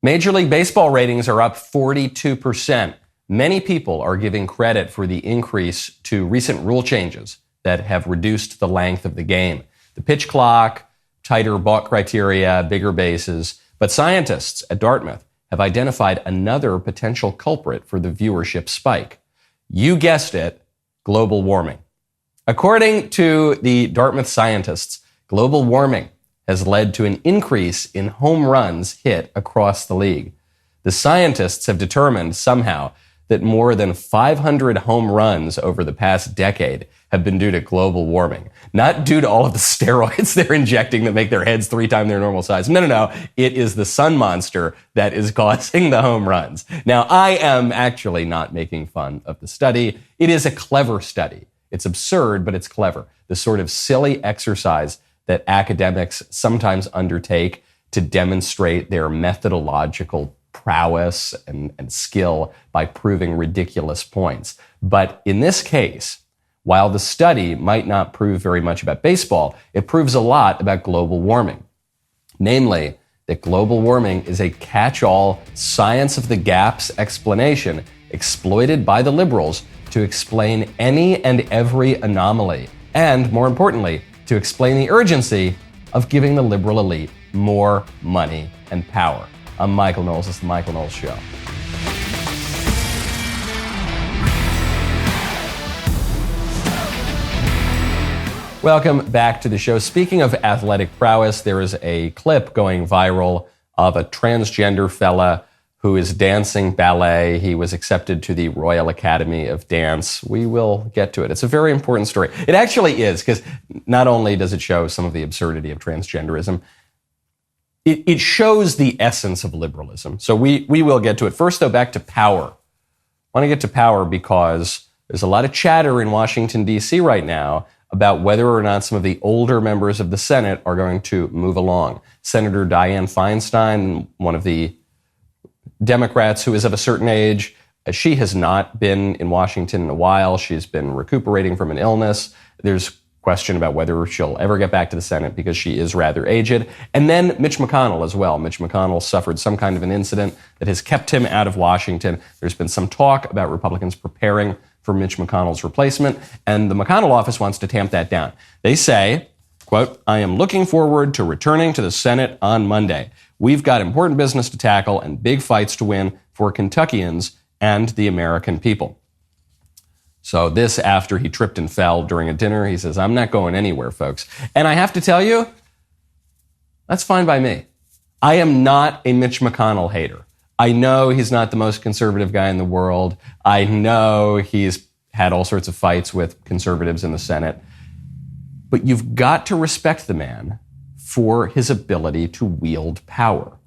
Major League Baseball ratings are up 42%. Many people are giving credit for the increase to recent rule changes that have reduced the length of the game. The pitch clock, tighter balk criteria, bigger bases. But scientists at Dartmouth have identified another potential culprit for the viewership spike. You guessed it, global warming. According to the Dartmouth scientists, global warming has led to an increase in home runs hit across the league. The scientists have determined somehow that more than 500 home runs over the past decade have been due to global warming. Not due to all of the steroids they're injecting that make their heads 3 times their normal size. No. It is the sun monster that is causing the home runs. Now, I am actually not making fun of the study. It is a clever study. It's absurd, but it's clever. The sort of silly exercise that academics sometimes undertake to demonstrate their methodological prowess and skill by proving ridiculous points. But in this case, while the study might not prove very much about baseball, it proves a lot about global warming. Namely, that global warming is a catch-all science of the gaps explanation exploited by the liberals to explain any and every anomaly, and more importantly, to explain the urgency of giving the liberal elite more money and power. I'm Michael Knowles. It's the Michael Knowles Show. Welcome back to the show. Speaking of athletic prowess, there is a clip going viral of a transgender fella who is dancing ballet. He was accepted to the Royal Academy of Dance. We will get to it. It's a very important story. It actually is, because not only does it show some of the absurdity of transgenderism, it shows the essence of liberalism. So we will get to it. First, though, back to power. I want to get to power because there's a lot of chatter in Washington, D.C. right now about whether or not some of the older members of the Senate are going to move along. Senator Dianne Feinstein, one of the Democrats who is of a certain age, she has not been in Washington in a while. She's been recuperating from an illness. There's question about whether she'll ever get back to the Senate because she is rather aged. And then Mitch McConnell as well. Mitch McConnell suffered some kind of an incident that has kept him out of Washington. There's been some talk about Republicans preparing for Mitch McConnell's replacement, and the McConnell office wants to tamp that down. They say, quote, "I am looking forward to returning to the Senate on Monday. We've got important business to tackle and big fights to win for Kentuckians and the American people." So this after he tripped and fell during a dinner. He says, "I'm not going anywhere, folks." And I have to tell you, that's fine by me. I am not a Mitch McConnell hater. I know he's not the most conservative guy in the world. I know he's had all sorts of fights with conservatives in the Senate. But you've got to respect the man for his ability to wield power.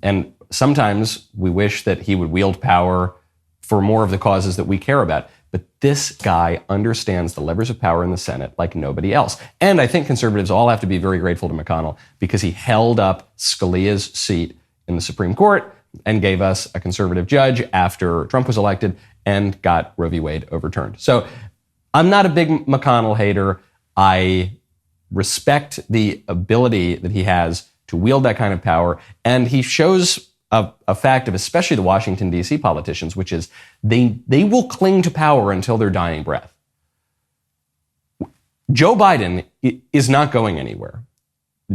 And sometimes we wish that he would wield power for more of the causes that we care about. But this guy understands the levers of power in the Senate like nobody else. And I think conservatives all have to be very grateful to McConnell because he held up Scalia's seat in the Supreme Court and gave us a conservative judge after Trump was elected and got Roe v. Wade overturned. So I'm not a big McConnell hater. I respect the ability that he has to wield that kind of power. And he shows a fact of especially the Washington, D.C. politicians, which is they will cling to power until their dying breath. Joe Biden is not going anywhere.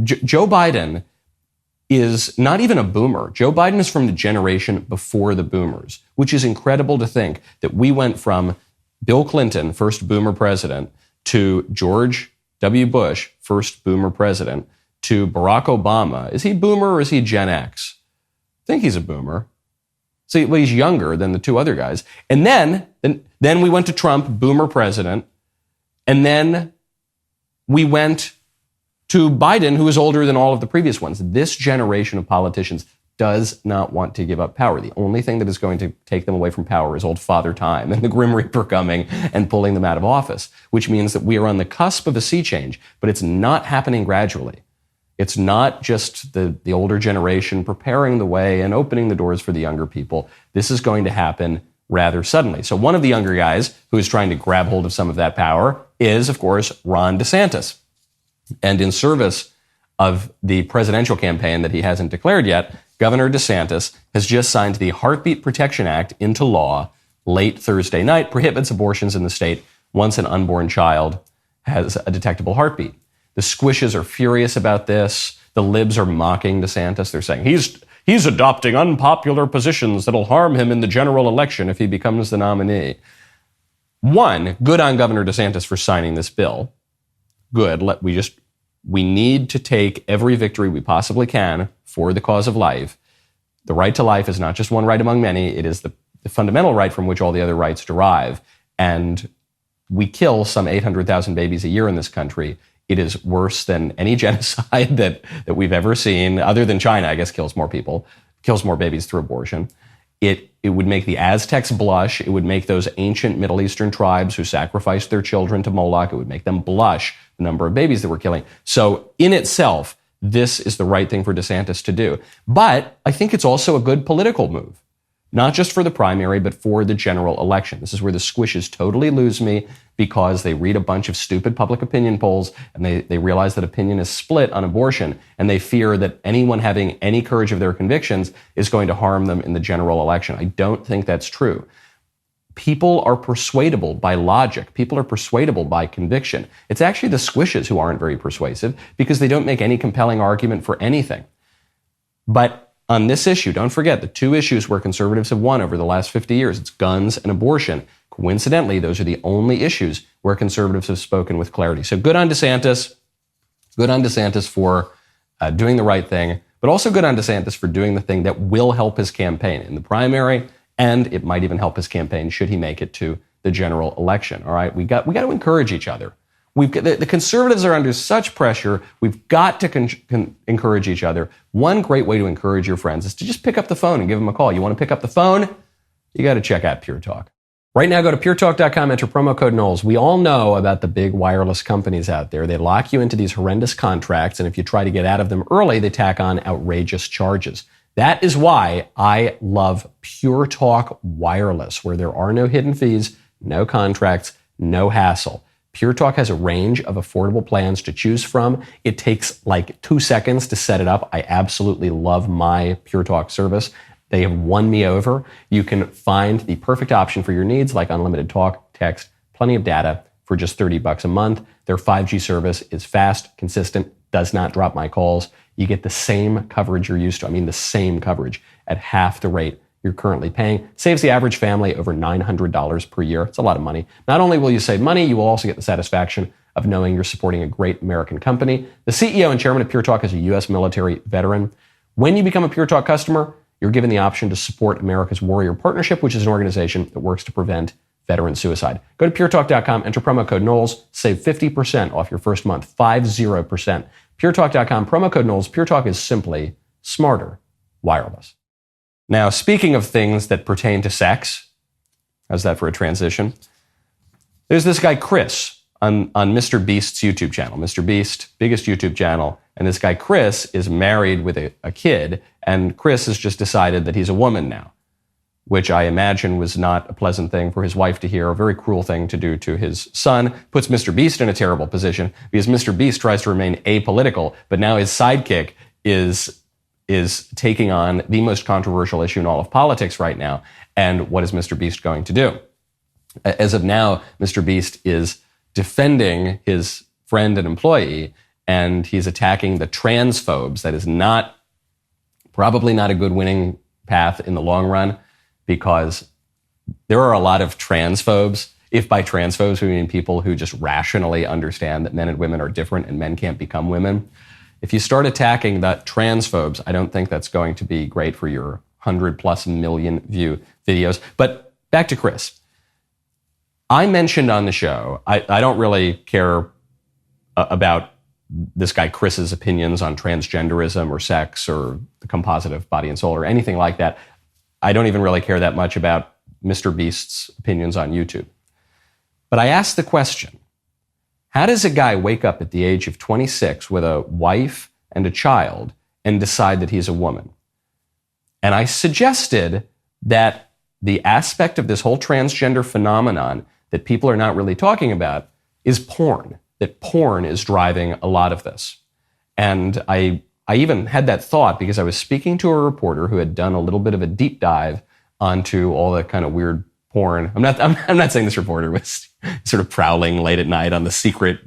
Joe Biden is not even a boomer. Joe Biden is from the generation before the boomers, which is incredible to think that we went from Bill Clinton, first boomer president, to George W. Bush, first boomer president, to Barack Obama. Is he boomer or is he Gen X? I think he's a boomer. See, well, he's younger than the two other guys. And then we went to Trump, boomer president. And then we went to Biden, who is older than all of the previous ones. This generation of politicians does not want to give up power. The only thing that is going to take them away from power is old Father Time and the Grim Reaper coming and pulling them out of office, which means that we are on the cusp of a sea change, but it's not happening gradually. It's not just the older generation preparing the way and opening the doors for the younger people. This is going to happen rather suddenly. So one of the younger guys who is trying to grab hold of some of that power is, of course, Ron DeSantis. And in service of the presidential campaign that he hasn't declared yet, Governor DeSantis has just signed the Heartbeat Protection Act into law late Thursday night, prohibits abortions in the state once an unborn child has a detectable heartbeat. The squishes are furious about this. The libs are mocking DeSantis. They're saying he's adopting unpopular positions that'll harm him in the general election if he becomes the nominee. One, good on Governor DeSantis for signing this bill. Good. We need to take every victory we possibly can for the cause of life. The right to life is not just one right among many. It is the fundamental right from which all the other rights derive. And we kill some 800,000 babies a year in this country. It is worse than any genocide that we've ever seen, other than China, I guess, kills more babies through abortion. It would make the Aztecs blush. It would make those ancient Middle Eastern tribes who sacrificed their children to Moloch, it would make them blush, the number of babies that we're killing. So in itself, this is the right thing for DeSantis to do. But I think it's also a good political move, not just for the primary, but for the general election. This is where the squishes totally lose me, because they read a bunch of stupid public opinion polls and they realize that opinion is split on abortion, and they fear that anyone having any courage of their convictions is going to harm them in the general election. I don't think that's true. People are persuadable by logic. People are persuadable by conviction. It's actually the squishes who aren't very persuasive, because they don't make any compelling argument for anything. But on this issue, don't forget the two issues where conservatives have won over the last 50 years. It's guns and abortion. Coincidentally, those are the only issues where conservatives have spoken with clarity. So good on DeSantis. Good on DeSantis for doing the right thing, but also good on DeSantis for doing the thing that will help his campaign in the primary, and it might even help his campaign should he make it to the general election. All right, we got to encourage each other. The conservatives are under such pressure. We've got to encourage each other. One great way to encourage your friends is to just pick up the phone and give them a call. You want to pick up the phone? You got to check out Pure Talk. Right now, go to puretalk.com, enter promo code Knowles. We all know about the big wireless companies out there. They lock you into these horrendous contracts, and if you try to get out of them early, they tack on outrageous charges. That is why I love Pure Talk Wireless, where there are no hidden fees, no contracts, no hassle. Pure Talk has a range of affordable plans to choose from. It takes like 2 seconds to set it up. I absolutely love my Pure Talk service. They have won me over. You can find the perfect option for your needs, like unlimited talk, text, plenty of data for just $30 a month. Their 5G service is fast, consistent, does not drop my calls. You get the same coverage you're used to. I mean, the same coverage at half the rate you're currently paying. Saves the average family over $900 per year. It's a lot of money. Not only will you save money, you will also get the satisfaction of knowing you're supporting a great American company. The CEO and chairman of Pure Talk is a U.S. military veteran. When you become a Pure Talk customer, you're given the option to support America's Warrior Partnership, which is an organization that works to prevent veteran suicide. Go to puretalk.com, enter promo code Knowles, save 50% off your first month, 50%. Puretalk.com, promo code Knowles. Pure Talk is simply smarter wireless. Now, speaking of things that pertain to sex, how's that for a transition? There's this guy, Chris, on Mr. Beast's YouTube channel. Mr. Beast, biggest YouTube channel. And this guy, Chris, is married with a kid. And Chris has just decided that he's a woman now, which I imagine was not a pleasant thing for his wife to hear, a very cruel thing to do to his son. Puts Mr. Beast in a terrible position because Mr. Beast tries to remain apolitical, but now his sidekick is taking on the most controversial issue in all of politics right now. And what is Mr. Beast going to do? As of now, Mr. Beast is defending his friend and employee, and he's attacking the transphobes. That is probably not a good winning path in the long run, because there are a lot of transphobes. If by transphobes we mean people who just rationally understand that men and women are different and men can't become women. If you start attacking the transphobes, I don't think that's going to be great for your 100+ million view videos. But back to Chris. I mentioned on the show, I don't really care about this guy Chris's opinions on transgenderism or sex or the composite of body and soul or anything like that. I don't even really care that much about Mr. Beast's opinions on YouTube. But I asked the question, how does a guy wake up at the age of 26 with a wife and a child and decide that he's a woman? And I suggested that the aspect of this whole transgender phenomenon that people are not really talking about is porn, that porn is driving a lot of this. And I I even had that thought because I was speaking to a reporter who had done a little bit of a deep dive onto all the kind of weird porn. I'm not saying this reporter was sort of prowling late at night on the secret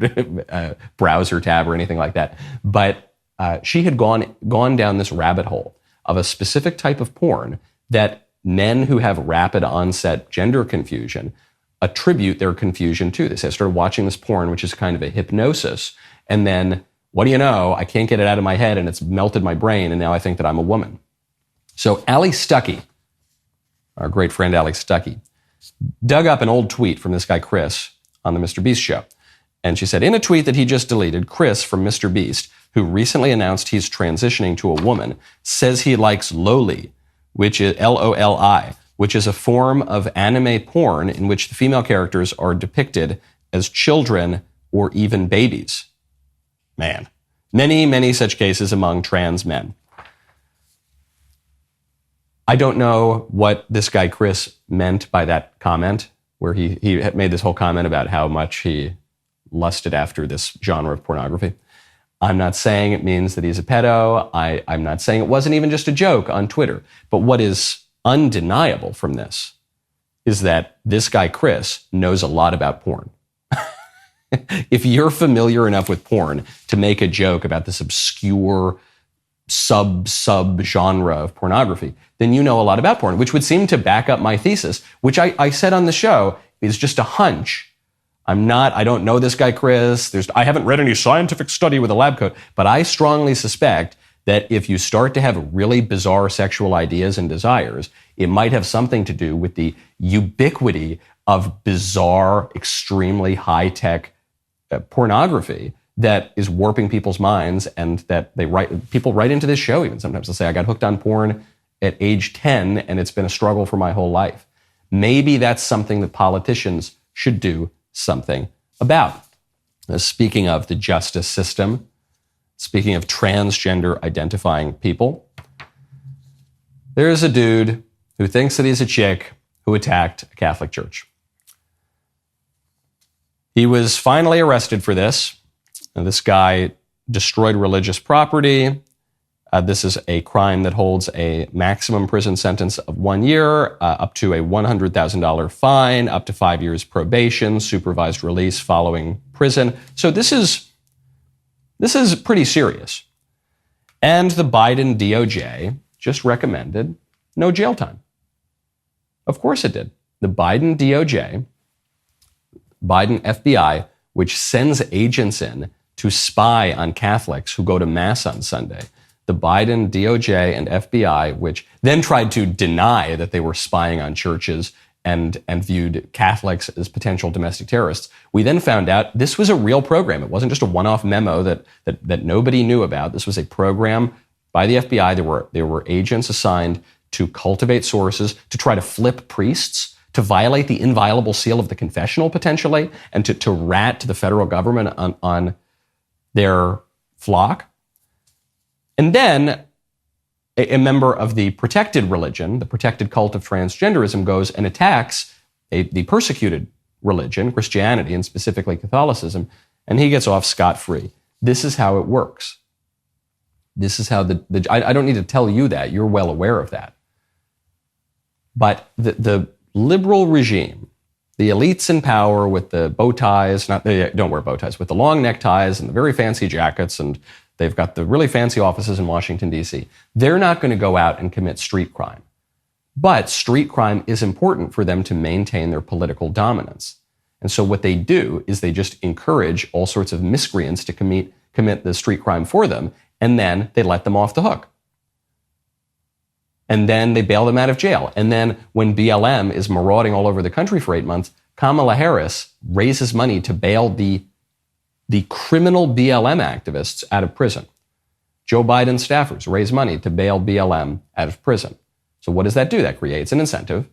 browser tab or anything like that. But she had gone down this rabbit hole of a specific type of porn that men who have rapid onset gender confusion attribute their confusion to this. I started watching this porn, which is kind of a hypnosis. And then, what do you know? I can't get it out of my head and it's melted my brain. And now I think that I'm a woman. So Ali Stuckey, our great friend Ali Stuckey, dug up an old tweet from this guy, Chris, on the Mr. Beast show. And she said, in a tweet that he just deleted, Chris from Mr. Beast, who recently announced he's transitioning to a woman, says he likes Loli, which is Loli, which is a form of anime porn in which the female characters are depicted as children or even babies. Man, many, many such cases among trans men. I don't know what this guy Chris meant by that comment, where he had made this whole comment about how much he lusted after this genre of pornography. I'm not saying it means that he's a pedo. I'm not saying it wasn't even just a joke on Twitter. But what is undeniable from this is that this guy, Chris, knows a lot about porn. If you're familiar enough with porn to make a joke about this obscure sub genre of pornography, then you know a lot about porn, which would seem to back up my thesis, which I said on the show is just a hunch. I don't know this guy, Chris. I haven't read any scientific study with a lab coat, but I strongly suspect that if you start to have really bizarre sexual ideas and desires, it might have something to do with the ubiquity of bizarre, extremely high-tech pornography that is warping people's minds, and that people write into this show even sometimes. They'll say, I got hooked on porn at age 10 and it's been a struggle for my whole life. Maybe that's something that politicians should do something about. Speaking of the justice system, speaking of transgender identifying people, there's a dude who thinks that he's a chick who attacked a Catholic church. He was finally arrested for this. And this guy destroyed religious property. This is a crime that holds a maximum prison sentence of 1 year, up to a $100,000 fine, up to 5 years probation, supervised release following prison. So this is pretty serious. And the Biden DOJ just recommended no jail time. Of course it did. The Biden DOJ, Biden FBI, which sends agents in to spy on Catholics who go to Mass on Sunday. The Biden DOJ and FBI, which then tried to deny that they were spying on churches and viewed Catholics as potential domestic terrorists. We then found out this was a real program. It wasn't just a one-off memo that nobody knew about. This was a program by the FBI. There were agents assigned to cultivate sources, to try to flip priests, to violate the inviolable seal of the confessional potentially, and to rat to the federal government on their flock. And then a member of the protected religion, the protected cult of transgenderism, goes and attacks the persecuted religion, Christianity, and specifically Catholicism, and he gets off scot-free. This is how it works. This is how I don't need to tell you that. You're well aware of that. But the liberal regime, the elites in power with the bow ties, they don't wear bow ties, with the long neckties and the very fancy jackets, and they've got the really fancy offices in Washington, D.C. They're not going to go out and commit street crime. But street crime is important for them to maintain their political dominance. And so what they do is they just encourage all sorts of miscreants to commit the street crime for them, and then they let them off the hook. And then they bail them out of jail. And then when BLM is marauding all over the country for 8 months, Kamala Harris raises money to bail the criminal BLM activists out of prison. Joe Biden staffers raise money to bail BLM out of prison. So what does that do? That creates an incentive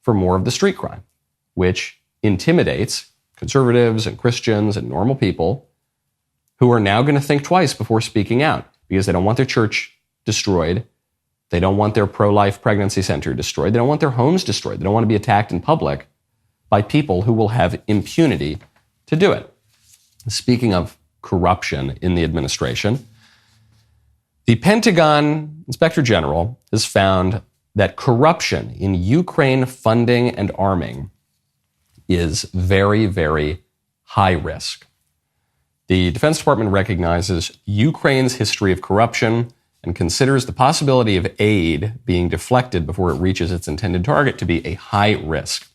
for more of the street crime, which intimidates conservatives and Christians and normal people who are now going to think twice before speaking out because they don't want their church destroyed. They don't want their pro-life pregnancy center destroyed. They don't want their homes destroyed. They don't want to be attacked in public by people who will have impunity to do it. Speaking of corruption in the administration, The Pentagon Inspector General has found that corruption in Ukraine funding and arming is very, very high risk. The Defense Department recognizes Ukraine's history of corruption and considers the possibility of aid being deflected before it reaches its intended target to be a high risk.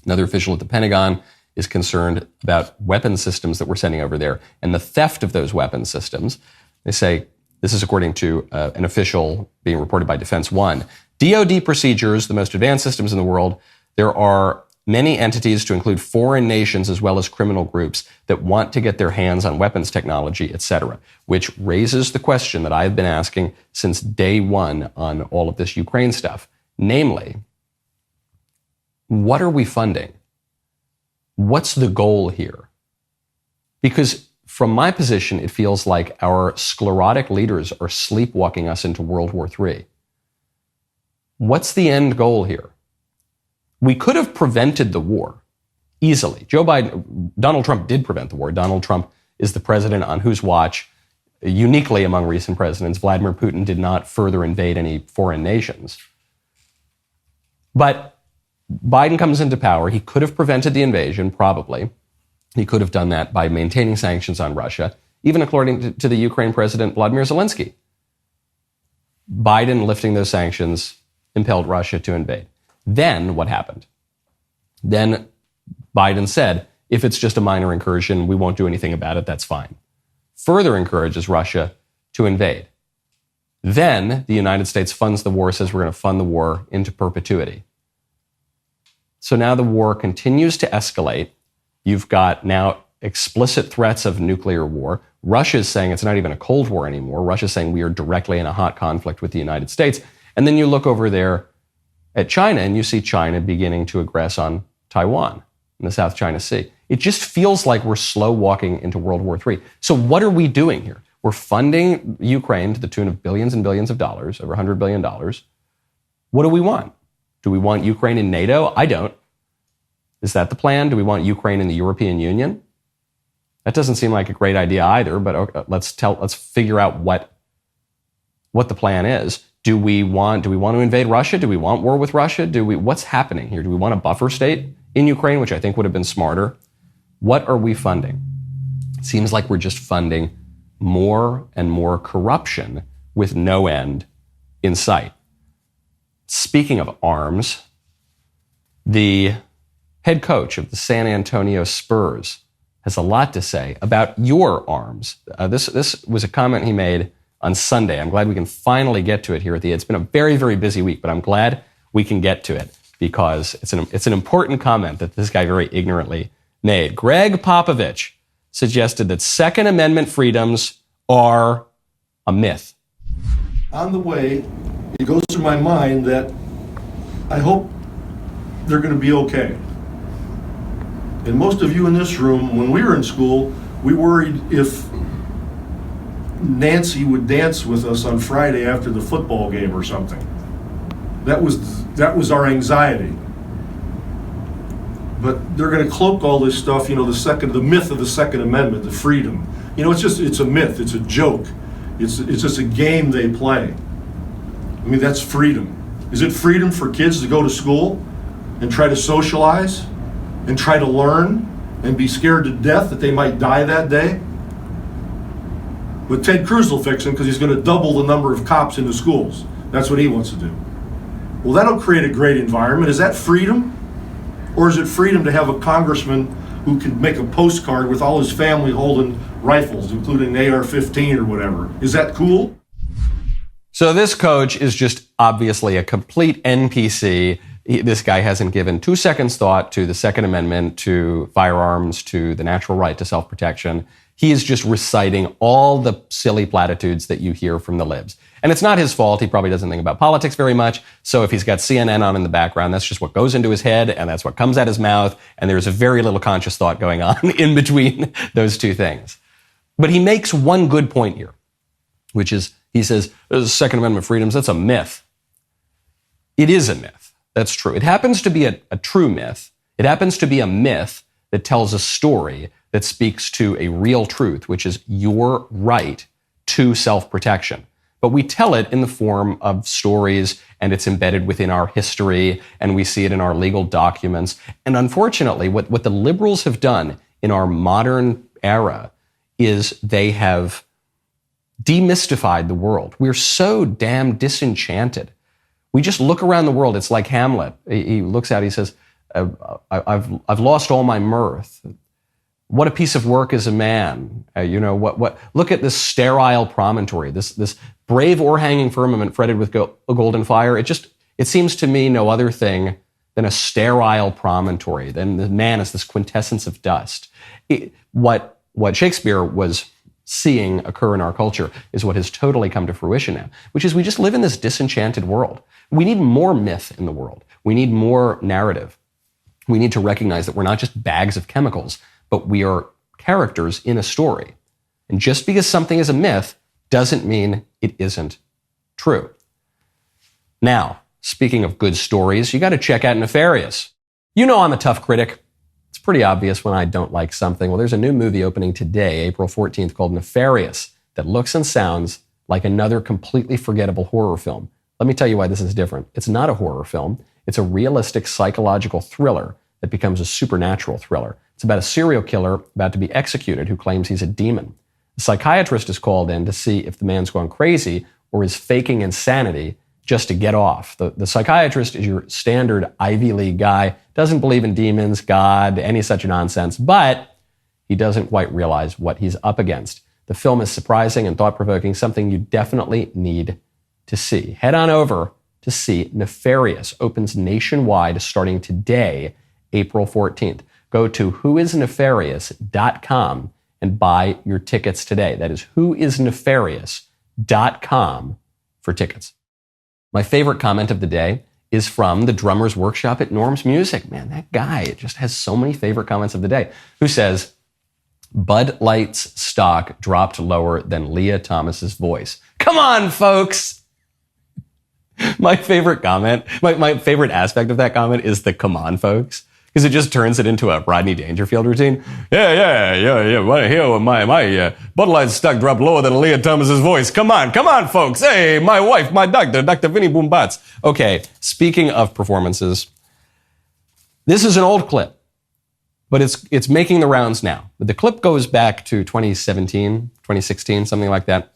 Another official at the Pentagon is concerned about weapon systems that we're sending over there and the theft of those weapon systems. They say, this is according to an official being reported by Defense One, DoD procedures, the most advanced systems in the world, there are many entities to include foreign nations as well as criminal groups that want to get their hands on weapons technology, etc., which raises the question that I've been asking since day one on all of this Ukraine stuff. Namely, what are we funding? What's the goal here? Because from my position, it feels like our sclerotic leaders are sleepwalking us into World War III. What's the end goal here? We could have prevented the war easily. Donald Trump did prevent the war. Donald Trump is the president on whose watch, uniquely among recent presidents, Vladimir Putin did not further invade any foreign nations. But Biden comes into power. He could have prevented the invasion, probably. He could have done that by maintaining sanctions on Russia, even according to the Ukraine president, Vladimir Zelensky. Biden lifting those sanctions impelled Russia to invade. Then what happened? Then Biden said, if it's just a minor incursion, we won't do anything about it, that's fine. Further encourages Russia to invade. Then the United States funds the war, says we're going to fund the war into perpetuity. So now the war continues to escalate. You've got now explicit threats of nuclear war. Russia is saying it's not even a Cold War anymore. Russia is saying we are directly in a hot conflict with the United States. And then you look over there at China and you see China beginning to aggress on Taiwan in the South China Sea. It just feels like we're slow walking into World War III. So what are we doing here? We're funding Ukraine to the tune of billions and billions of dollars, over $100 billion. What do we want? Do we want Ukraine in NATO? I don't. Is that the plan? Do we want Ukraine in the European Union? That doesn't seem like a great idea either, but okay, let's figure out what the plan is. Do we want to invade Russia? Do we want war with Russia? What's happening here? Do we want a buffer state in Ukraine, which I think would have been smarter? What are we funding? It seems like we're just funding more and more corruption with no end in sight. Speaking of arms, the head coach of the San Antonio Spurs has a lot to say about your arms. This was a comment he made on Sunday. I'm glad we can finally get to it here at the end. It's been a very, very busy week, but I'm glad we can get to it because it's an important comment that this guy very ignorantly made. Greg Popovich suggested that Second Amendment freedoms are a myth. On the way, it goes through my mind that I hope they're going to be okay. And most of you in this room, when we were in school, we worried if Nancy would dance with us on Friday after the football game or something. That was our anxiety. But they're going to cloak all this stuff, the myth of the Second Amendment, the freedom. It's a myth, it's a joke. It's just a game they play. I mean, that's freedom. Is it freedom for kids to go to school and try to socialize and try to learn and be scared to death that they might die that day? But Ted Cruz will fix them because he's going to double the number of cops in the schools. That's what he wants to do. Well, that'll create a great environment. Is that freedom? Or is it freedom to have a congressman who can make a postcard with all his family holding rifles, including an AR-15 or whatever? Is that cool? So this coach is just obviously a complete NPC. This guy hasn't given 2 seconds thought to the Second Amendment, to firearms, to the natural right to self-protection. He is just reciting all the silly platitudes that you hear from the libs. And it's not his fault. He probably doesn't think about politics very much. So if he's got CNN on in the background, that's just what goes into his head and that's what comes out his mouth. And there's a very little conscious thought going on in between those two things. But he makes one good point here, which is he says, Second Amendment freedoms, that's a myth. It is a myth. That's true. It happens to be a true myth. It happens to be a myth that tells a story that speaks to a real truth, which is your right to self-protection. but we tell it in the form of stories, and it's embedded within our history, and we see it in our legal documents. And unfortunately, what the liberals have done in our modern era is they have demystified the world. We're so damn disenchanted. We just look around the world. It's like Hamlet. He looks out, he says, I've lost all my mirth. What a piece of work is a man. Look at this sterile promontory, this brave o'erhanging firmament fretted with golden fire. It seems to me no other thing than a sterile promontory. Then the man is this quintessence of dust. What Shakespeare was seeing occur in our culture is what has totally come to fruition now, which is we just live in this disenchanted world. We need more myth in the world. We need more narrative. We need to recognize that we're not just bags of chemicals, but we are characters in a story. And just because something is a myth doesn't mean it isn't true. Now, speaking of good stories, you got to check out Nefarious. You know I'm a tough critic. It's pretty obvious when I don't like something. Well, there's a new movie opening today, April 14th, called Nefarious, that looks and sounds like another completely forgettable horror film. Let me tell you why this is different. It's not a horror film. It's a realistic psychological thriller that becomes a supernatural thriller. It's about a serial killer about to be executed who claims he's a demon. A psychiatrist is called in to see if the man's gone crazy or is faking insanity just to get off. The psychiatrist is your standard Ivy League guy, doesn't believe in demons, God, any such nonsense, but he doesn't quite realize what he's up against. The film is surprising and thought-provoking, something you definitely need to see. Head on over to see Nefarious. Opens nationwide starting today, April 14th. Go to whoisnefarious.com and buy your tickets today. That is whoisnefarious.com for tickets. My favorite comment of the day is from the drummer's workshop at Norm's Music. Man, that guy just has so many favorite comments of the day. Who says, Bud Light's stock dropped lower than Leah Thomas's voice. Come on, folks! My favorite comment, my favorite aspect of that comment is the come on, folks. Because it just turns it into a Rodney Dangerfield routine. Yeah. My Bud Light stock dropped lower than Leah Thomas's voice. Come on, folks. Hey, my wife, my doctor, Dr. Vinnie Boombats. Okay, speaking of performances, this is an old clip, but it's making the rounds now. But the clip goes back to 2017, 2016, something like that.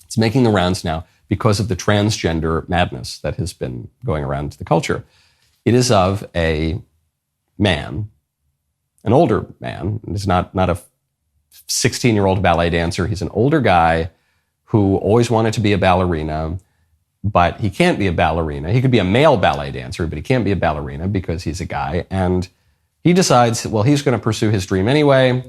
It's making the rounds now because of the transgender madness that has been going around the culture. It is of a man, an older man. He's not a 16-year-old ballet dancer. He's an older guy who always wanted to be a ballerina, but he can't be a ballerina. He could be a male ballet dancer, but he can't be a ballerina because he's a guy. And he decides, well, he's going to pursue his dream anyway.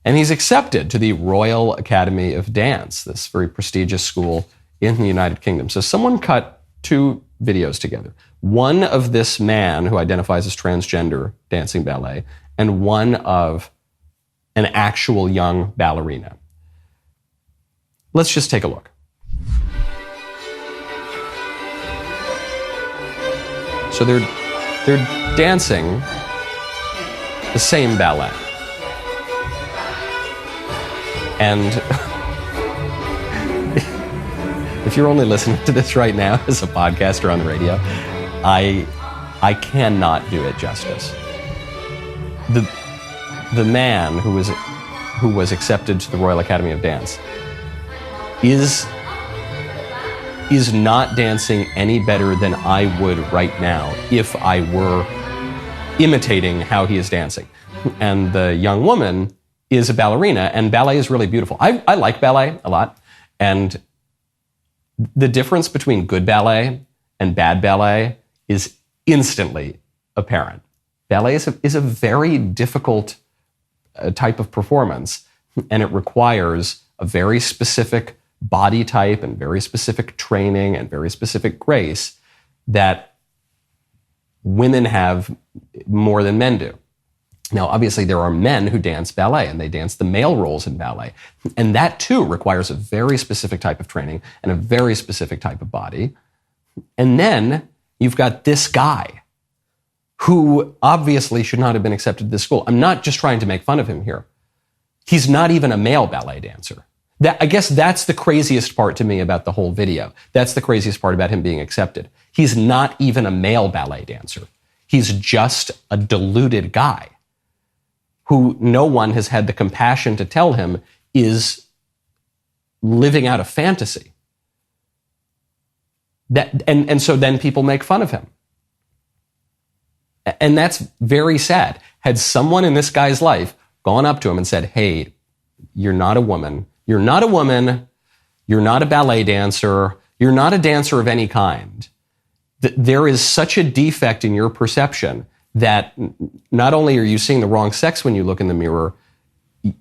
And he's accepted to the Royal Academy of Dance, this very prestigious school in the United Kingdom. So someone cut two videos together. One of this man who identifies as transgender dancing ballet, and one of an actual young ballerina. Let's just take a look. So they're dancing the same ballet. And if you're only listening to this right now as a podcast or on the radio, I cannot do it justice. The man who was accepted to the Royal Academy of Dance is not dancing any better than I would right now if I were imitating how he is dancing. And the young woman is a ballerina, and ballet is really beautiful. I like ballet a lot, and the difference between good ballet and bad ballet is instantly apparent. Ballet is a very difficult type of performance, and it requires a very specific body type and very specific training and very specific grace that women have more than men do. Now, obviously, there are men who dance ballet, and they dance the male roles in ballet. And that, too, requires a very specific type of training and a very specific type of body. And then you've got this guy who obviously should not have been accepted to this school. I'm not just trying to make fun of him here. He's not even a male ballet dancer. I guess that's the craziest part to me about the whole video. That's the craziest part about him being accepted. He's not even a male ballet dancer. He's just a deluded guy who no one has had the compassion to tell him is living out a fantasy. And so then people make fun of him. And that's very sad. Had someone in this guy's life gone up to him and said, hey, you're not a woman. You're not a woman. You're not a ballet dancer. You're not a dancer of any kind. There is such a defect in your perception that not only are you seeing the wrong sex when you look in the mirror,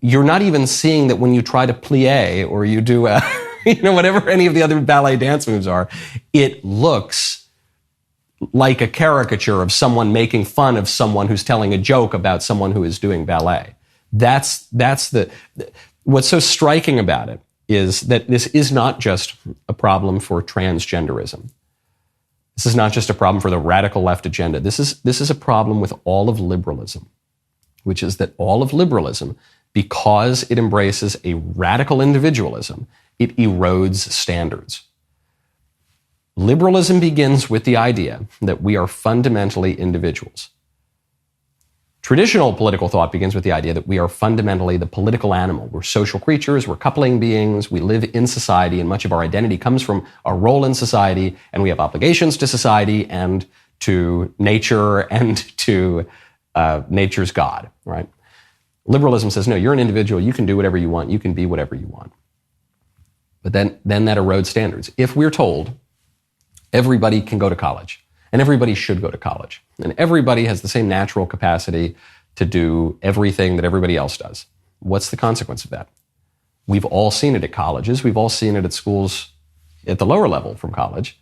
you're not even seeing that when you try to plie or you do whatever any of the other ballet dance moves are, it looks like a caricature of someone making fun of someone who's telling a joke about someone who is doing ballet. That's what's so striking about it is that this is not just a problem for transgenderism. This is not just a problem for the radical left agenda. This is a problem with all of liberalism, which is that all of liberalism, because it embraces a radical individualism, it erodes standards. Liberalism begins with the idea that we are fundamentally individuals. Traditional political thought begins with the idea that we are fundamentally the political animal. We're social creatures, we're coupling beings, we live in society, and much of our identity comes from our role in society, and we have obligations to society and to nature and to nature's God, right? Liberalism says, no, you're an individual, you can do whatever you want, you can be whatever you want. But then that erodes standards. If we're told everybody can go to college, and everybody should go to college, and everybody has the same natural capacity to do everything that everybody else does, what's the consequence of that? We've all seen it at colleges. We've all seen it at schools at the lower level from college.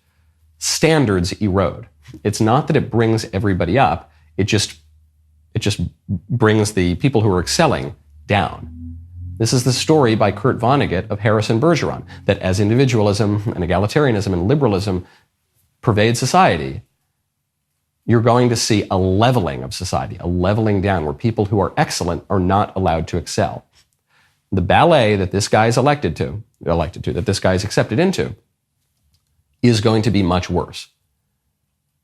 Standards erode. It's not that it brings everybody up. It just brings the people who are excelling down. This is the story by Kurt Vonnegut of Harrison Bergeron, that as individualism and egalitarianism and liberalism pervade society, you're going to see a leveling of society, a leveling down where people who are excellent are not allowed to excel. The ballet that this guy is elected to, that this guy is accepted into, is going to be much worse.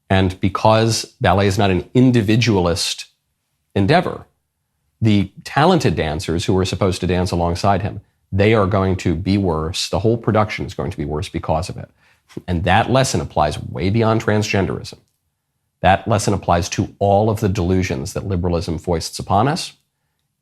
And because ballet is not an individualist endeavor, the talented dancers who are supposed to dance alongside him, they are going to be worse. The whole production is going to be worse because of it. And that lesson applies way beyond transgenderism. That lesson applies to all of the delusions that liberalism foists upon us,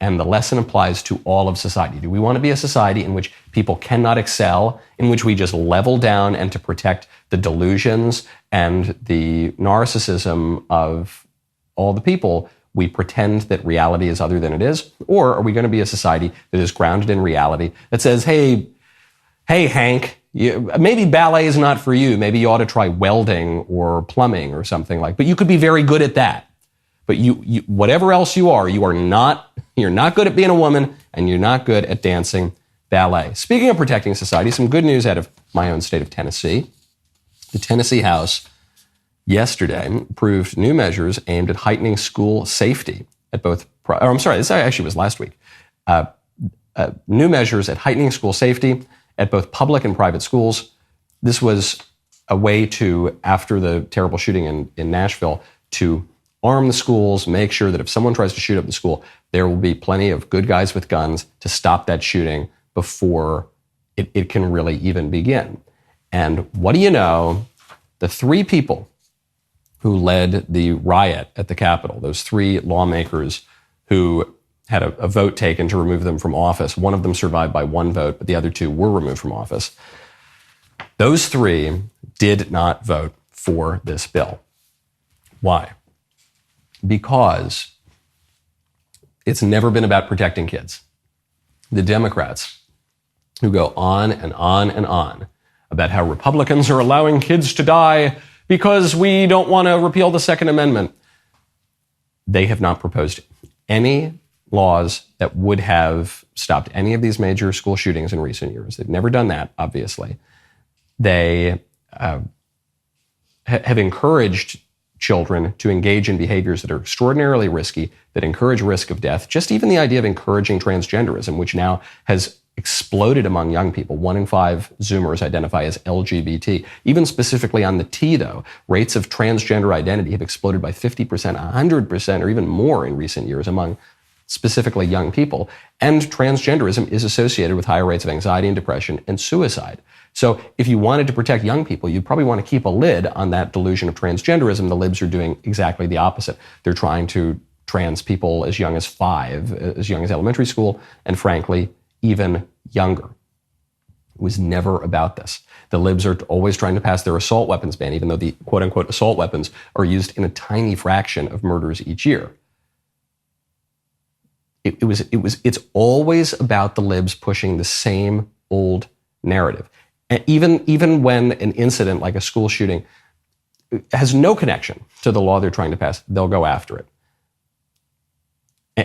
and the lesson applies to all of society. Do we want to be a society in which people cannot excel, in which we just level down and to protect the delusions and the narcissism of all the people, we pretend that reality is other than it is? Or are we going to be a society that is grounded in reality, that says, hey, Hank, maybe ballet is not for you. Maybe you ought to try welding or plumbing or something but you could be very good at that. But you whatever else you are, you're not good at being a woman, and you're not good at dancing ballet. Speaking of protecting society, some good news out of my own state of Tennessee. The Tennessee House yesterday approved new measures aimed at heightening school safety at both, this actually was last week. New measures at heightening school safety at both public and private schools. This was a way to, after the terrible shooting in Nashville, to arm the schools, make sure that if someone tries to shoot up the school, there will be plenty of good guys with guns to stop that shooting before it can really even begin. And what do you know? The three people who led the riot at the Capitol, those three lawmakers who had a vote taken to remove them from office. One of them survived by one vote, but the other two were removed from office. Those three did not vote for this bill. Why? Because it's never been about protecting kids. The Democrats, who go on and on and on about how Republicans are allowing kids to die because we don't want to repeal the Second Amendment, they have not proposed any laws that would have stopped any of these major school shootings in recent years. They've never done that, obviously. They have encouraged children to engage in behaviors that are extraordinarily risky, that encourage risk of death. Just even the idea of encouraging transgenderism, which now has exploded among young people. 1 in 5 Zoomers identify as LGBT. Even specifically on the T, though, rates of transgender identity have exploded by 50%, 100%, or even more in recent years among specifically young people. And transgenderism is associated with higher rates of anxiety and depression and suicide. So if you wanted to protect young people, you'd probably want to keep a lid on that delusion of transgenderism. The libs are doing exactly the opposite. They're trying to trans people as young as 5, as young as elementary school, and frankly, even younger. It was never about this. The libs are always trying to pass their assault weapons ban, even though the quote-unquote assault weapons are used in a tiny fraction of murders each year. It's always about the libs pushing the same old narrative. And even when an incident like a school shooting has no connection to the law they're trying to pass, they'll go after it.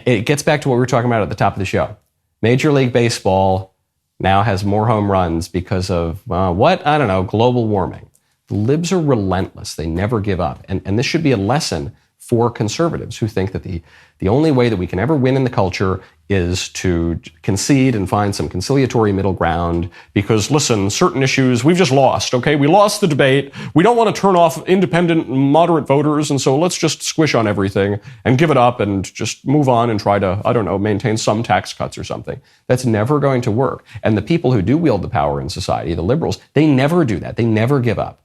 It gets back to what we were talking about at the top of the show. Major League Baseball now has more home runs because of, global warming. The libs are relentless. They never give up. And this should be a lesson for conservatives who think that the only way that we can ever win in the culture is to concede and find some conciliatory middle ground because, listen, certain issues we've just lost, okay? We lost the debate. We don't want to turn off independent, moderate voters, and so let's just squish on everything and give it up and just move on and try to, maintain some tax cuts or something. That's never going to work. And the people who do wield the power in society, the liberals, they never do that. They never give up.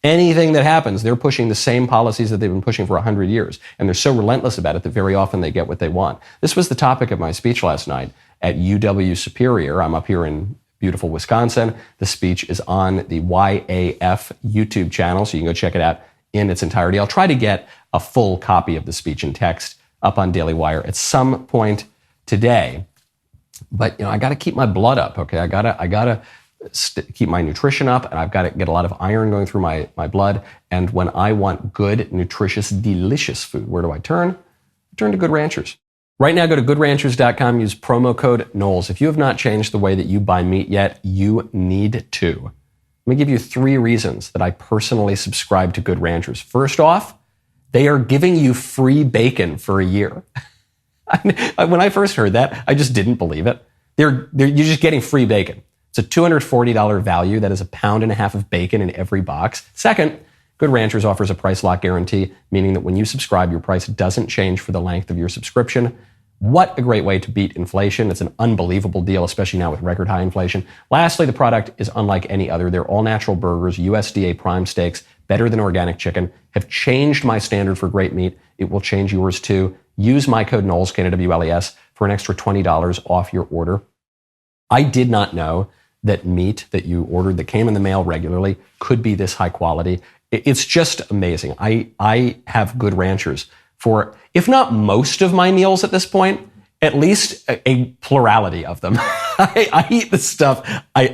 Anything that happens, they're pushing the same policies that they've been pushing for 100 years. And they're so relentless about it that very often they get what they want. This was the topic of my speech last night at UW Superior. I'm up here in beautiful Wisconsin. The speech is on the YAF YouTube channel, so you can go check it out in its entirety. I'll try to get a full copy of the speech in text up on DailyWire at some point today. But, I got to keep my blood up, okay? I gotta keep my nutrition up, and I've got to get a lot of iron going through my blood. And when I want good, nutritious, delicious food, where do I turn? I turn to Good Ranchers. Right now, go to goodranchers.com, use promo code Knowles. If you have not changed the way that you buy meat yet, you need to. Let me give you 3 reasons that I personally subscribe to Good Ranchers. First off, they are giving you free bacon for a year. When I first heard that, I just didn't believe it. You're just getting free bacon. It's a $240 value. That is a pound and a half of bacon in every box. Second, Good Ranchers offers a price lock guarantee, meaning that when you subscribe, your price doesn't change for the length of your subscription. What a great way to beat inflation. It's an unbelievable deal, especially now with record high inflation. Lastly, the product is unlike any other. They're all natural burgers, USDA prime steaks, better than organic chicken, have changed my standard for great meat. It will change yours too. Use my code Knowles, KNWLES, for an extra $20 off your order. I did not know that meat that you ordered that came in the mail regularly could be this high quality. It's just amazing. I have Good Ranchers for, if not most of my meals at this point, at least a plurality of them. I eat this stuff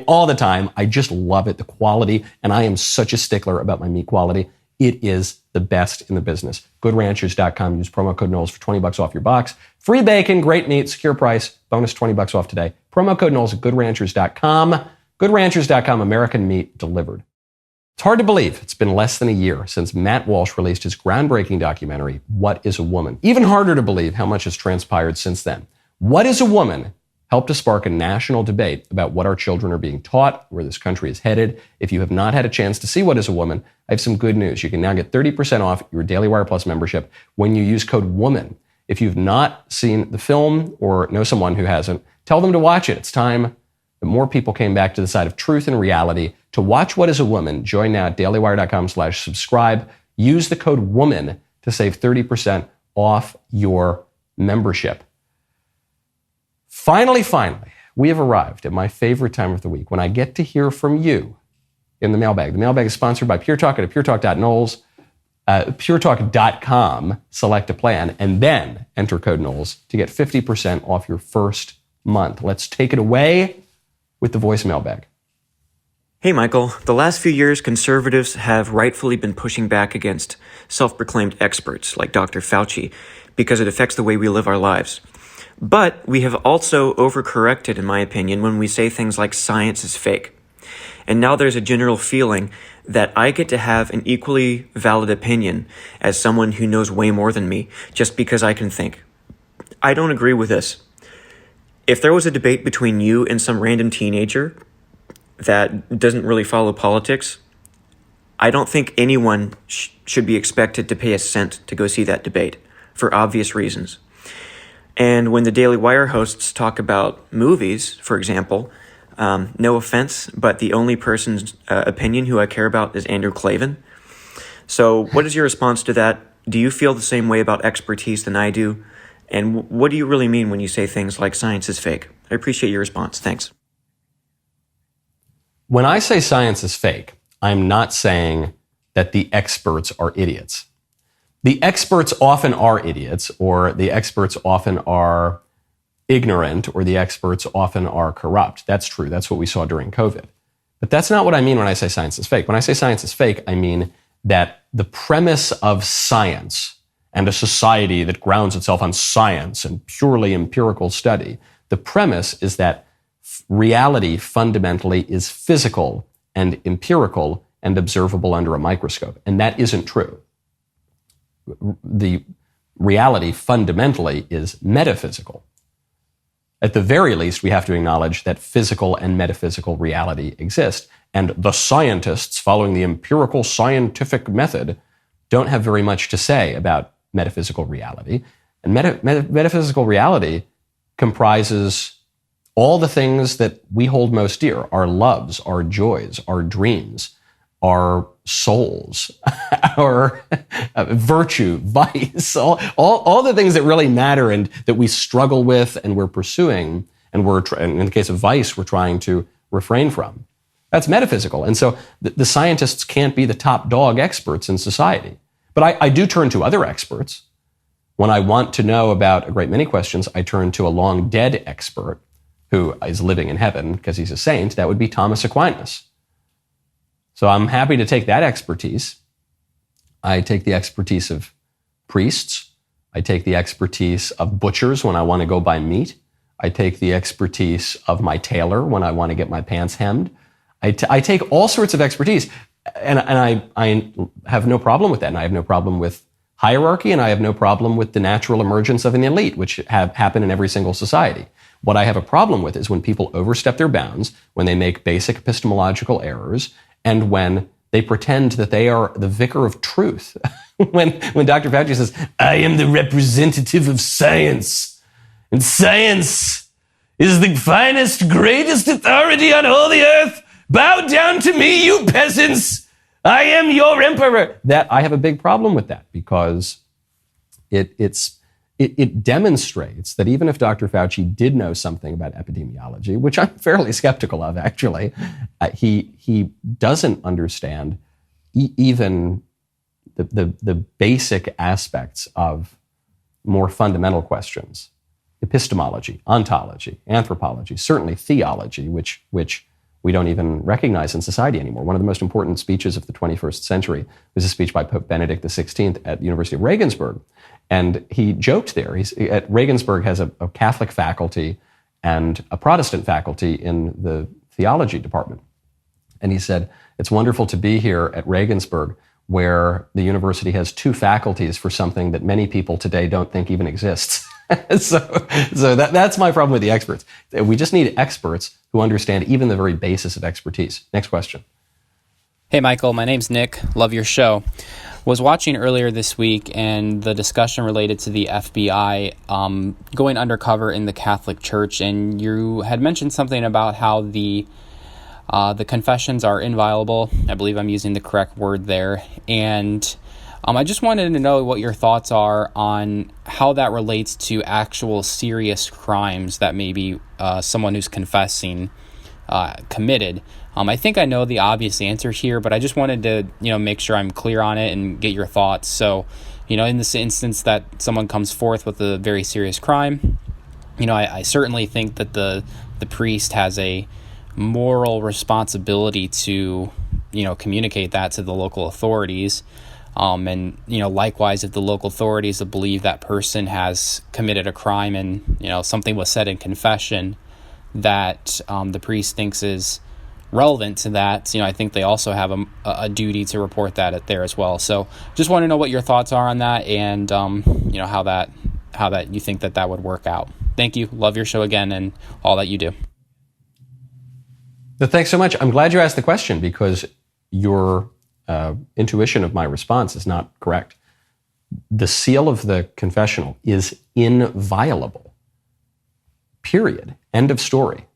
all the time. I just love it, the quality, and I am such a stickler about my meat quality. It is the best in the business. GoodRanchers.com. Use promo code Knowles for $20 off your box. Free bacon, great meat, secure price, bonus $20 off today. Promo code Knowles at GoodRanchers.com. GoodRanchers.com, American meat delivered. It's hard to believe it's been less than a year since Matt Walsh released his groundbreaking documentary, What is a Woman? Even harder to believe how much has transpired since then. What is a Woman helped to spark a national debate about what our children are being taught, where this country is headed. If you have not had a chance to see What is a Woman, I have some good news. You can now get 30% off your DailyWire Plus membership when you use code WOMAN. If you've not seen the film or know someone who hasn't, tell them to watch it. It's time that more people came back to the side of truth and reality. To watch What is a Woman, join now at dailywire.com/subscribe. Use the code WOMAN to save 30% off your membership. Finally, we have arrived at my favorite time of the week when I get to hear from you in the mailbag. The mailbag is sponsored by Pure Talk at puretalk.knowles, puretalk.com, select a plan, and then enter code Knowles to get 50% off your first month. Let's take it away with the voice mailbag. Hey, Michael. The last few years, conservatives have rightfully been pushing back against self-proclaimed experts like Dr. Fauci because it affects the way we live our lives. But we have also overcorrected, in my opinion, when we say things like science is fake. And now there's a general feeling that I get to have an equally valid opinion as someone who knows way more than me just because I can think. I don't agree with this. If there was a debate between you and some random teenager that doesn't really follow politics, I don't think anyone should be expected to pay a cent to go see that debate for obvious reasons. And when the DailyWire hosts talk about movies, for example, no offense, but the only person's opinion who I care about is Andrew Klavan. So what is your response to that? Do you feel the same way about expertise than I do? And what do you really mean when you say things like science is fake? I appreciate your response. Thanks. When I say science is fake, I'm not saying that the experts are idiots. The experts often are idiots, or the experts often are ignorant, or the experts often are corrupt. That's true. That's what we saw during COVID. But that's not what I mean when I say science is fake. When I say science is fake, I mean that the premise of science and a society that grounds itself on science and purely empirical study, the premise is that reality fundamentally is physical and empirical and observable under a microscope. And that isn't true. The reality fundamentally is metaphysical. At the very least, we have to acknowledge that physical and metaphysical reality exist. And the scientists following the empirical scientific method don't have very much to say about metaphysical reality. And metaphysical reality comprises all the things that we hold most dear: our loves, our joys, our dreams, our souls, our virtue, vice, all the things that really matter and that we struggle with and we're pursuing, and in the case of vice, we're trying to refrain from. That's metaphysical. And so the scientists can't be the top dog experts in society. But I do turn to other experts. When I want to know about a great many questions, I turn to a long dead expert who is living in heaven because he's a saint. That would be Thomas Aquinas. So I'm happy to take that expertise. I take the expertise of priests. I take the expertise of butchers when I want to go buy meat. I take the expertise of my tailor when I want to get my pants hemmed. I take all sorts of expertise, and I have no problem with that. And I have no problem with hierarchy, and I have no problem with the natural emergence of an elite, which have happened in every single society. What I have a problem with is when people overstep their bounds, when they make basic epistemological errors, and when they pretend that they are the vicar of truth. when Dr. Fauci says, "I am the representative of science, and science is the finest, greatest authority on all the earth. Bow down to me, you peasants. I am your emperor." That I have a big problem with that, because it demonstrates that even if Dr. Fauci did know something about epidemiology, which I'm fairly skeptical of, actually, he doesn't understand even the basic aspects of more fundamental questions: epistemology, ontology, anthropology, certainly theology, which we don't even recognize in society anymore. One of the most important speeches of the 21st century was a speech by Pope Benedict XVI at the University of Regensburg. And he joked there. Regensburg has a Catholic faculty and a Protestant faculty in the theology department. And he said, "It's wonderful to be here at Regensburg, where the university has two faculties for something that many people today don't think even exists." So that's my problem with the experts. We just need experts who understand even the very basis of expertise. Next question. Hey, Michael, my name's Nick. Love your show. Was watching earlier this week, and the discussion related to the FBI going undercover in the Catholic Church, and you had mentioned something about how the confessions are inviolable. I believe I'm using the correct word there. And I just wanted to know what your thoughts are on how that relates to actual serious crimes that maybe someone who's confessing committed. I think I know the obvious answer here, but I just wanted to, make sure I'm clear on it and get your thoughts. So, in this instance that someone comes forth with a very serious crime, I certainly think that the priest has a moral responsibility to, communicate that to the local authorities. And likewise, if the local authorities believe that person has committed a crime and, something was said in confession that the priest thinks is relevant to that, I think they also have a duty to report that there as well. So just want to know what your thoughts are on that, and how that you think that would work out. Thank you. Love your show again and all that you do. Thanks so much. I'm glad you asked the question because your intuition of my response is not correct. The seal of the confessional is inviolable. Period. End of story.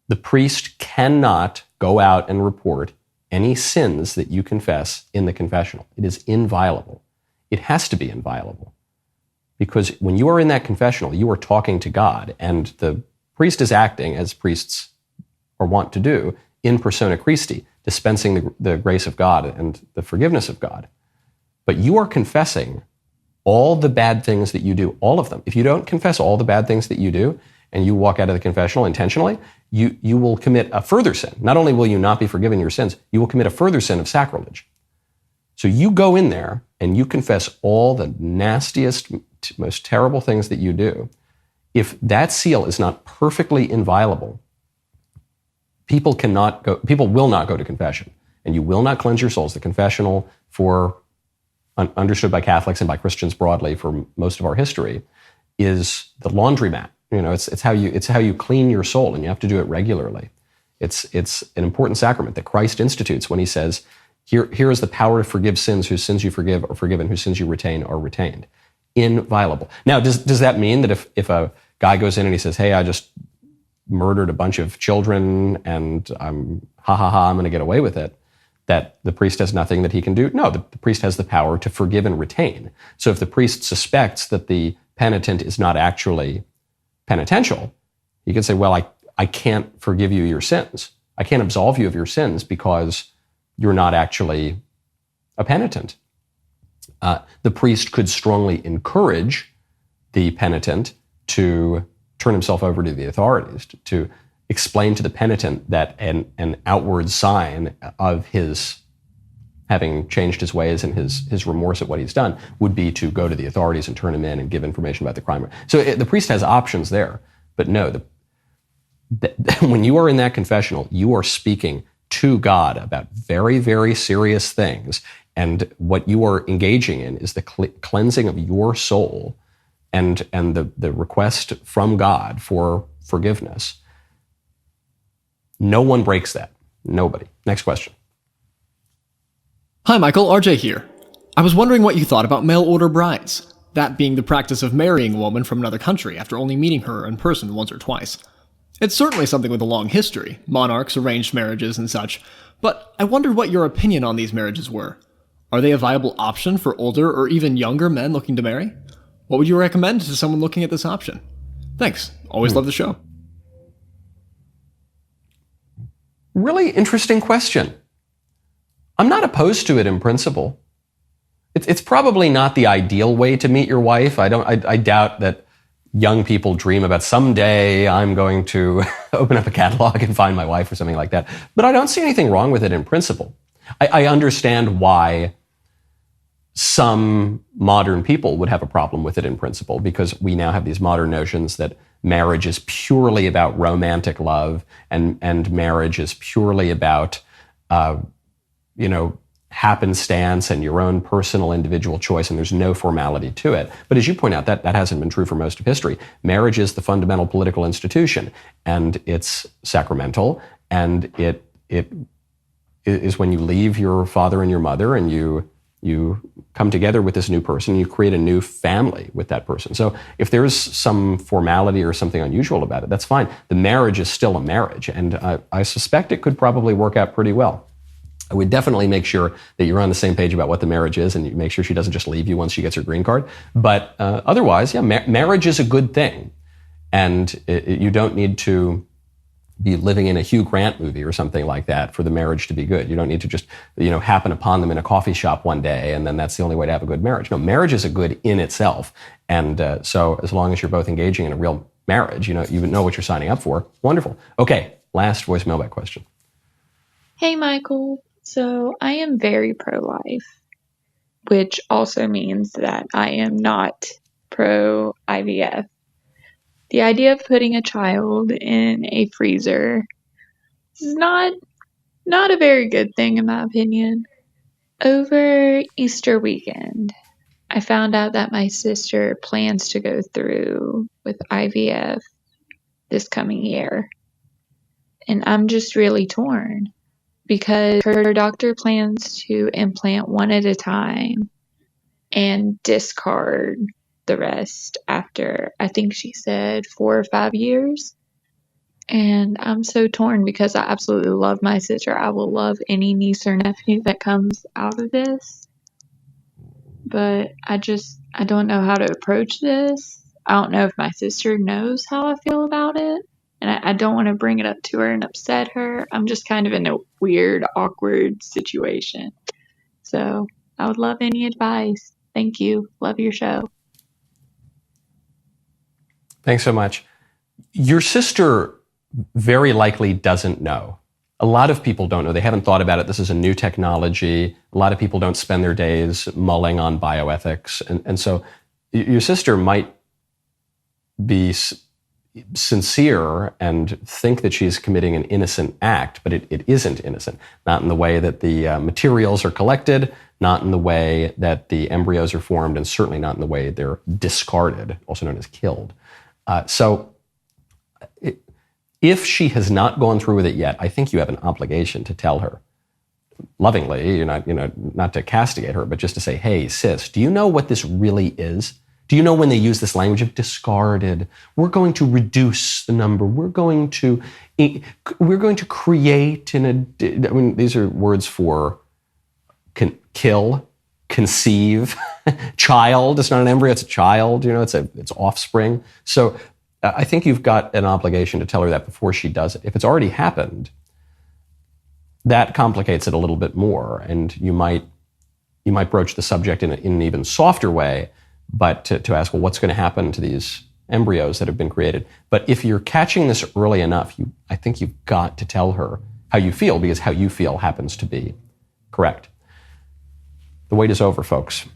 The priest cannot go out and report any sins that you confess in the confessional. It is inviolable. It has to be inviolable. Because when you are in that confessional, you are talking to God, and the priest is acting, as priests are wont to do, in persona Christi, dispensing the grace of God and the forgiveness of God. But you are confessing all the bad things that you do, all of them. If you don't confess all the bad things that you do, and you walk out of the confessional intentionally, you will commit a further sin. Not only will you not be forgiven your sins, you will commit a further sin of sacrilege. So you go in there and you confess all the nastiest, most terrible things that you do. If that seal is not perfectly inviolable, people will not go to confession, and you will not cleanse your souls. The confessional, for understood by Catholics and by Christians broadly for most of our history, is the laundromat. It's how you clean your soul, and you have to do it regularly. It's an important sacrament that Christ institutes when he says, here is the power to forgive sins. Whose sins you forgive are forgiven, whose sins you retain are retained. Inviolable. Now, does that mean that if a guy goes in and he says, hey, I just murdered a bunch of children and I'm going to get away with it, that the priest has nothing that he can do? No, the priest has the power to forgive and retain. So if the priest suspects that the penitent is not actually penitential, he can say, well, I can't forgive you your sins. I can't absolve you of your sins because you're not actually a penitent. The priest could strongly encourage the penitent to turn himself over to the authorities, to explain to the penitent that an outward sign of his having changed his ways and his remorse at what he's done would be to go to the authorities and turn him in and give information about the crime. So the priest has options there. But no, when you are in that confessional, you are speaking to God about very, very serious things. And what you are engaging in is the cleansing of your soul and the request from God for forgiveness. No one breaks that. Nobody. Next question. Hi, Michael. RJ here. I was wondering what you thought about mail order brides, that being the practice of marrying a woman from another country after only meeting her in person once or twice. It's certainly something with a long history, monarchs, arranged marriages, and such, but I wondered what your opinion on these marriages were. Are they a viable option for older or even younger men looking to marry? What would you recommend to someone looking at this option? Thanks. Always love the show. Really interesting question. I'm not opposed to it in principle. It's probably not the ideal way to meet your wife. I doubt that young people dream about someday I'm going to open up a catalog and find my wife or something like that. But I don't see anything wrong with it in principle. I understand why some modern people would have a problem with it in principle, because we now have these modern notions that marriage is purely about romantic love and marriage is purely about happenstance and your own personal individual choice, and there's no formality to it. But as you point out, that hasn't been true for most of history. Marriage is the fundamental political institution, and it's sacramental, and it is when you leave your father and your mother and you come together with this new person, you create a new family with that person. So if there's some formality or something unusual about it, that's fine. The marriage is still a marriage, and I suspect it could probably work out pretty well. I would definitely make sure that you're on the same page about what the marriage is, and you make sure she doesn't just leave you once she gets her green card. But otherwise, yeah, marriage is a good thing. And you don't need to be living in a Hugh Grant movie or something like that for the marriage to be good. You don't need to just, happen upon them in a coffee shop one day, and then that's the only way to have a good marriage. No, marriage is a good in itself. And so as long as you're both engaging in a real marriage, you know what you're signing up for. Wonderful. Okay, last voice mailbag question. Hey, Michael. So I am very pro-life, which also means that I am not pro-IVF. The idea of putting a child in a freezer is not a very good thing, in my opinion. Over Easter weekend, I found out that my sister plans to go through with IVF this coming year. And I'm just really torn because her doctor plans to implant one at a time and discard the rest after, I think she said, 4 or 5 years. And I'm so torn because I absolutely love my sister. I will love any niece or nephew that comes out of this. But I don't know how to approach this. I don't know if my sister knows how I feel about it. And I don't want to bring it up to her and upset her. I'm just kind of in a weird, awkward situation. So I would love any advice. Thank you. Love your show. Thanks so much. Your sister very likely doesn't know. A lot of people don't know. They haven't thought about it. This is a new technology. A lot of people don't spend their days mulling on bioethics. And so your sister might be sincere and think that she's committing an innocent act, but it isn't innocent. Not in the way that the materials are collected, not in the way that the embryos are formed, and certainly not in the way they're discarded, also known as killed. If she has not gone through with it yet, I think you have an obligation to tell her lovingly, not to castigate her, but just to say, hey, sis, do you know what this really is? Do you know when they use this language of discarded? We're going to reduce the number. We're going to create these are words for kill, conceive, child. It's not an embryo, it's a child, it's offspring. So I think you've got an obligation to tell her that before she does it. If it's already happened, that complicates it a little bit more, and you might broach the subject in an even softer way, but to ask, well, what's going to happen to these embryos that have been created? But if you're catching this early enough, I think you've got to tell her how you feel, because how you feel happens to be correct. The wait is over, folks.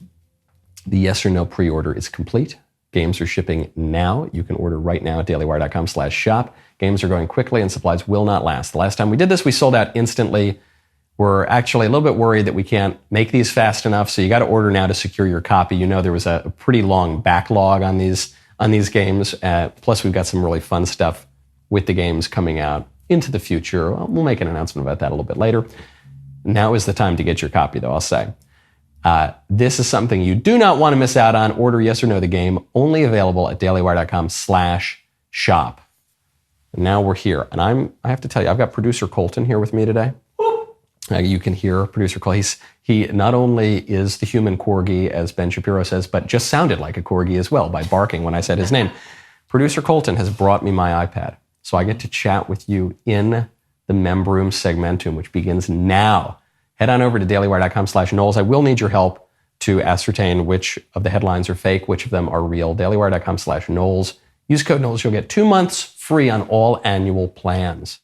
The yes or no pre-order is complete. Games are shipping now. You can order right now at dailywire.com/shop. Games are going quickly and supplies will not last. The last time we did this, we sold out instantly. We're actually a little bit worried that we can't make these fast enough, so you got to order now to secure your copy. There was a pretty long backlog on these games. Plus, we've got some really fun stuff with the games coming out into the future. We'll make an announcement about that a little bit later. Now is the time to get your copy, though, I'll say. This is something you do not want to miss out on. Order Yes or No the Game, only available at dailywire.com/shop. And now we're here. And I have to tell you, I've got producer Colton here with me today. You can hear producer Colton. He not only is the human corgi, as Ben Shapiro says, but just sounded like a corgi as well by barking when I said his name. Producer Colton has brought me my iPad, so I get to chat with you in the Membroom segmentum, which begins now. Head on over to dailywire.com/Knowles. I will need your help to ascertain which of the headlines are fake, which of them are real. dailywire.com/Knowles. Use code Knowles. You'll get 2 months free on all annual plans.